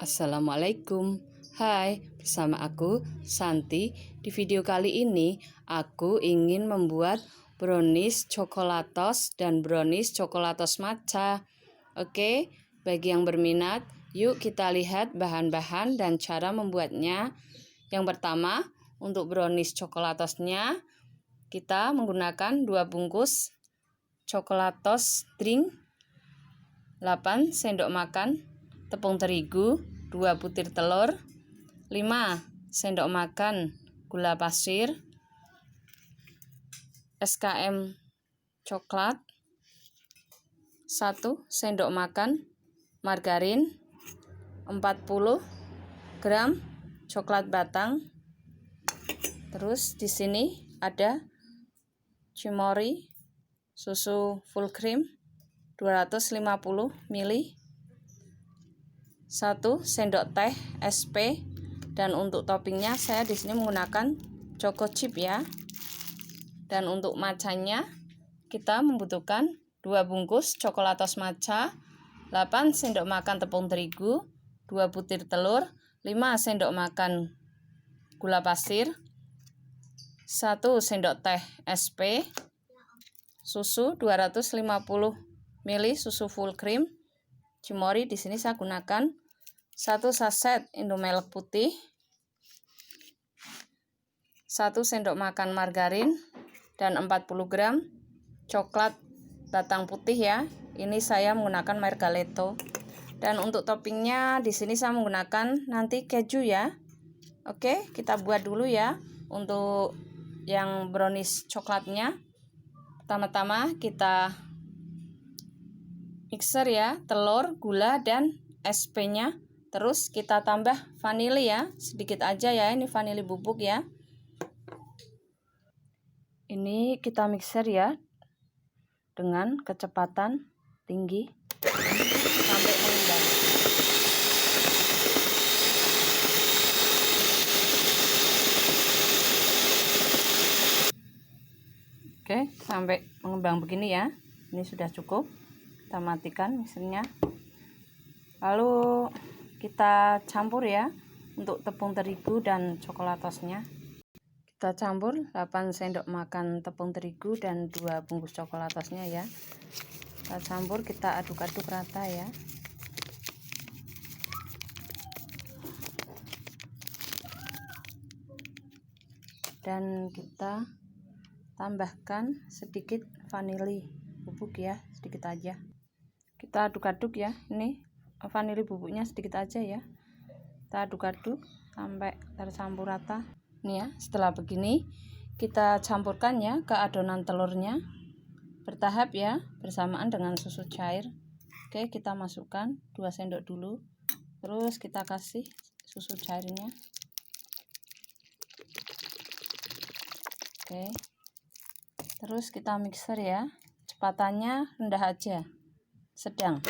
Assalamualaikum. Hai, bersama aku Santi. Di video kali ini aku ingin membuat brownies coklatos dan brownies coklatos matcha. Oke, bagi yang berminat, yuk kita lihat bahan-bahan dan cara membuatnya. Yang pertama, untuk brownies coklatosnya kita menggunakan 2 bungkus coklatos drink, 8 sendok makan tepung terigu, 2 butir telur, 5 sendok makan gula pasir, SKM coklat, 1 sendok makan margarin, 40 gram coklat batang. Terus di sini ada cimori susu full cream 250 ml, 1 sendok teh SP, dan untuk toppingnya saya di sini menggunakan choco chip ya. Dan untuk matchanya kita membutuhkan 2 bungkus coklatos matcha, 8 sendok makan tepung terigu, 2 butir telur, 5 sendok makan gula pasir, 1 sendok teh SP, susu 250 ml susu full cream, cimori di sini saya gunakan 1 saset Indomilk putih, 1 sendok makan margarin, dan 40 gram coklat batang putih ya. Ini saya menggunakan merek Galeto. Dan untuk toppingnya di sini saya menggunakan nanti keju ya. Oke, kita buat dulu ya. Untuk yang brownies coklatnya, pertama-tama kita mixer ya, telur, gula, dan SP-nya. Terus kita tambah vanili ya, sedikit aja ya, ini vanili bubuk ya. Ini kita mixer ya dengan kecepatan tinggi sampai mengembang. Oke, sampai mengembang begini ya. Ini sudah cukup. Kita matikan mixernya. Lalu kita campur ya untuk tepung terigu dan coklatosnya. Kita campur 8 sendok makan tepung terigu dan 2 bungkus coklatosnya ya. Kita campur, kita aduk-aduk rata ya. Dan kita tambahkan sedikit vanili bubuk ya, sedikit aja. Kita aduk-aduk ya. Ini vanili bubuknya sedikit aja ya. Kita aduk-aduk sampai tercampur rata. Ini ya, setelah begini kita campurkan ya ke adonan telurnya bertahap ya, bersamaan dengan susu cair. Oke, kita masukkan 2 sendok dulu. Terus kita kasih susu cairnya. Oke. Terus kita mixer ya. Kecepatannya rendah aja, sedang.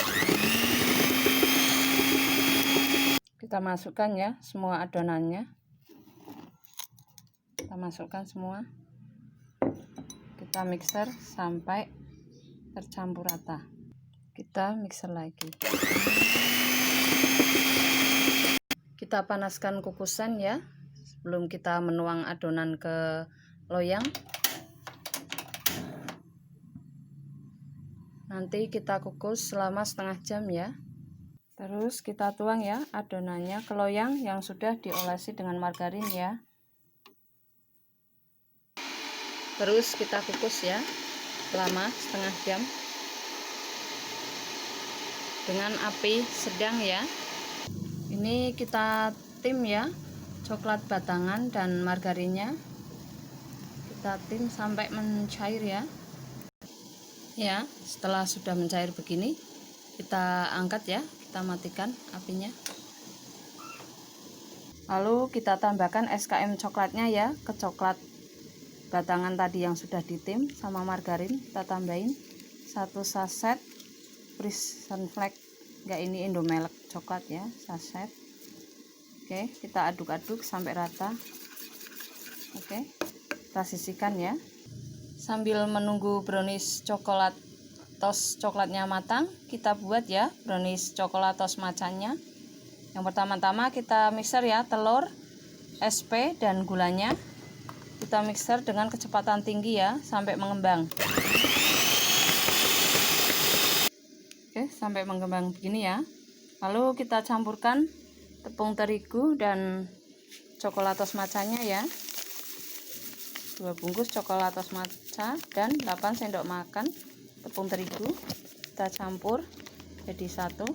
Kita masukkan ya semua adonannya. Kita masukkan semua. Kita mixer sampai tercampur rata. Kita mixer lagi. Kita panaskan kukusan ya sebelum kita menuang adonan ke loyang. Nanti kita kukus selama setengah jam ya. Terus kita tuang ya adonannya ke loyang yang sudah diolesi dengan margarin ya. Terus kita kukus ya selama setengah jam dengan api sedang ya. Ini kita tim ya coklat batangan dan margarinnya. Kita tim sampai mencair ya. Ya, setelah sudah mencair begini, kita angkat ya, kita matikan apinya. Lalu kita tambahkan SKM coklatnya ya, ke coklat batangan tadi yang sudah ditim sama margarin. Kita tambahin 1 saset Prison Flag, enggak, ini Indomilk coklat ya, saset. Oke, kita aduk-aduk sampai rata. Oke, kita sisihkan ya. Sambil menunggu brownies coklatnya matang, kita buat ya brownies coklatos matchanya. Yang pertama-tama kita mixer ya, telur, SP dan gulanya. Kita mixer dengan kecepatan tinggi ya, sampai mengembang. Oke, sampai mengembang begini ya. Lalu kita campurkan tepung terigu dan coklatos matchanya ya. 2 bungkus coklatos matcha dan 8 sendok makan tepung terigu. Kita campur jadi satu.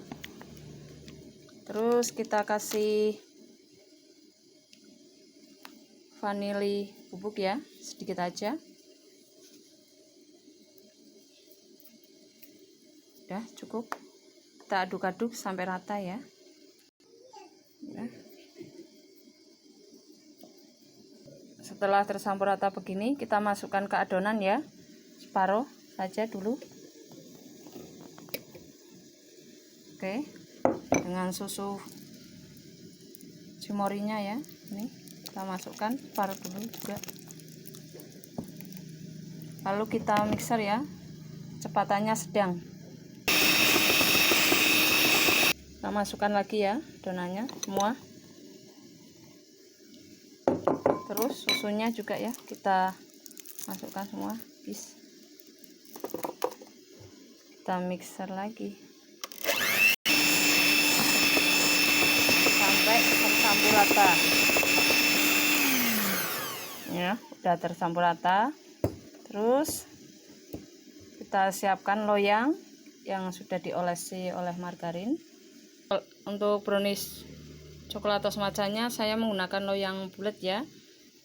Terus kita kasih vanili bubuk ya, sedikit aja. Udah cukup. Kita aduk-aduk sampai rata ya. Setelah tercampur rata begini, kita masukkan ke adonan ya, separuh saja dulu. Oke, dengan susu cimorinya ya, ini kita masukkan separuh dulu juga. Lalu kita mixer ya, kecepatannya sedang. Kita masukkan lagi ya adonannya semua. Terus susunya juga ya, kita masukkan semua habis. Kita mixer lagi sampai tercampur rata ya. Udah tercampur rata. Terus kita siapkan loyang yang sudah diolesi oleh margarin. Untuk brownies coklatos matchanya saya menggunakan loyang bulat ya.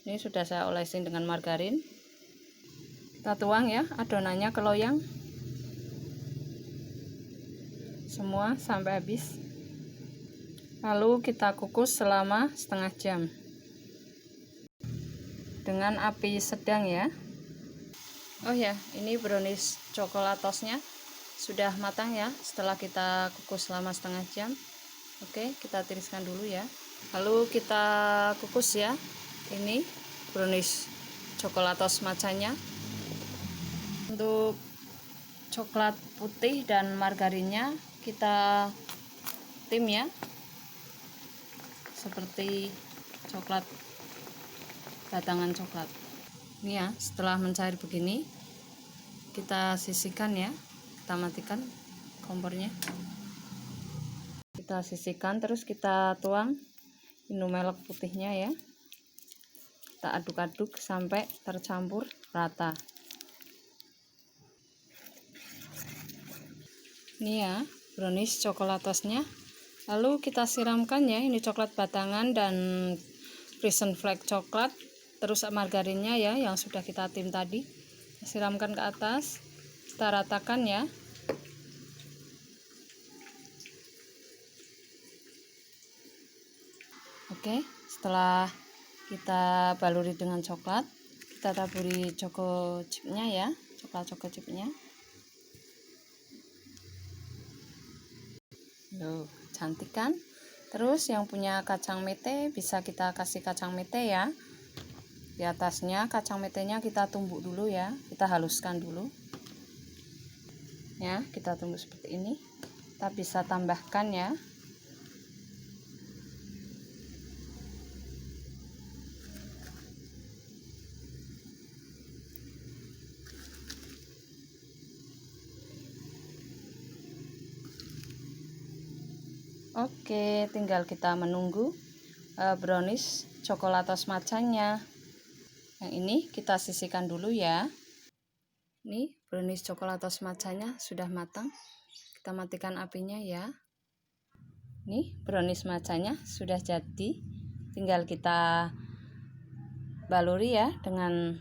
Ini sudah saya olesin dengan margarin. Kita tuang ya adonannya ke loyang semua sampai habis. Lalu kita kukus selama setengah jam dengan api sedang ya. Oh ya, ini brownies coklatosnya sudah matang ya setelah kita kukus selama setengah jam. Oke, kita tiriskan dulu ya. Lalu kita kukus ya. Ini brownies coklatos matchanya. Untuk coklat putih dan margarinnya kita tim ya, seperti coklat, batangan coklat. Ini ya, setelah mencair begini kita sisihkan ya, kita matikan kompornya, kita sisihkan. Terus kita tuang minumelek putihnya ya, kita aduk-aduk sampai tercampur rata. Ini ya brownies coklatosnya. Lalu kita siramkan ya, ini coklat batangan dan Frisian flake coklat, terus margarinnya ya yang sudah kita tim tadi, siramkan ke atas, kita ratakan ya. Oke, setelah kita baluri dengan coklat, kita taburi choco chipnya ya, coklat choco chipnya. Loh, cantik kan? Terus yang punya kacang mete bisa kita kasih kacang mete ya. Di atasnya kacang metenya kita tumbuk dulu ya, kita haluskan dulu ya, kita tumbuk seperti ini. Kita bisa tambahkan ya. Oke, tinggal kita menunggu brownies coklatos matchanya. Yang ini kita sisihkan dulu ya. Ini brownies coklatos matchanya sudah matang. Kita matikan apinya ya. Nih brownies matchanya sudah jadi. Tinggal kita baluri ya dengan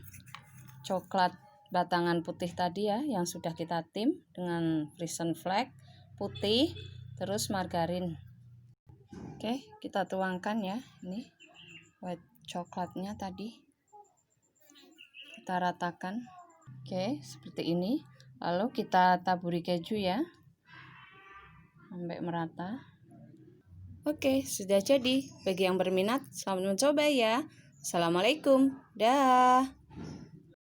coklat batangan putih tadi ya, yang sudah kita tim dengan Frisian flake putih, terus margarin. Oke, kita tuangkan ya, ini white coklatnya tadi kita ratakan. Oke, seperti ini. Lalu kita taburi keju ya sampai merata. Oke, sudah jadi. Bagi yang berminat, selamat mencoba ya. Assalamualaikum. Dah.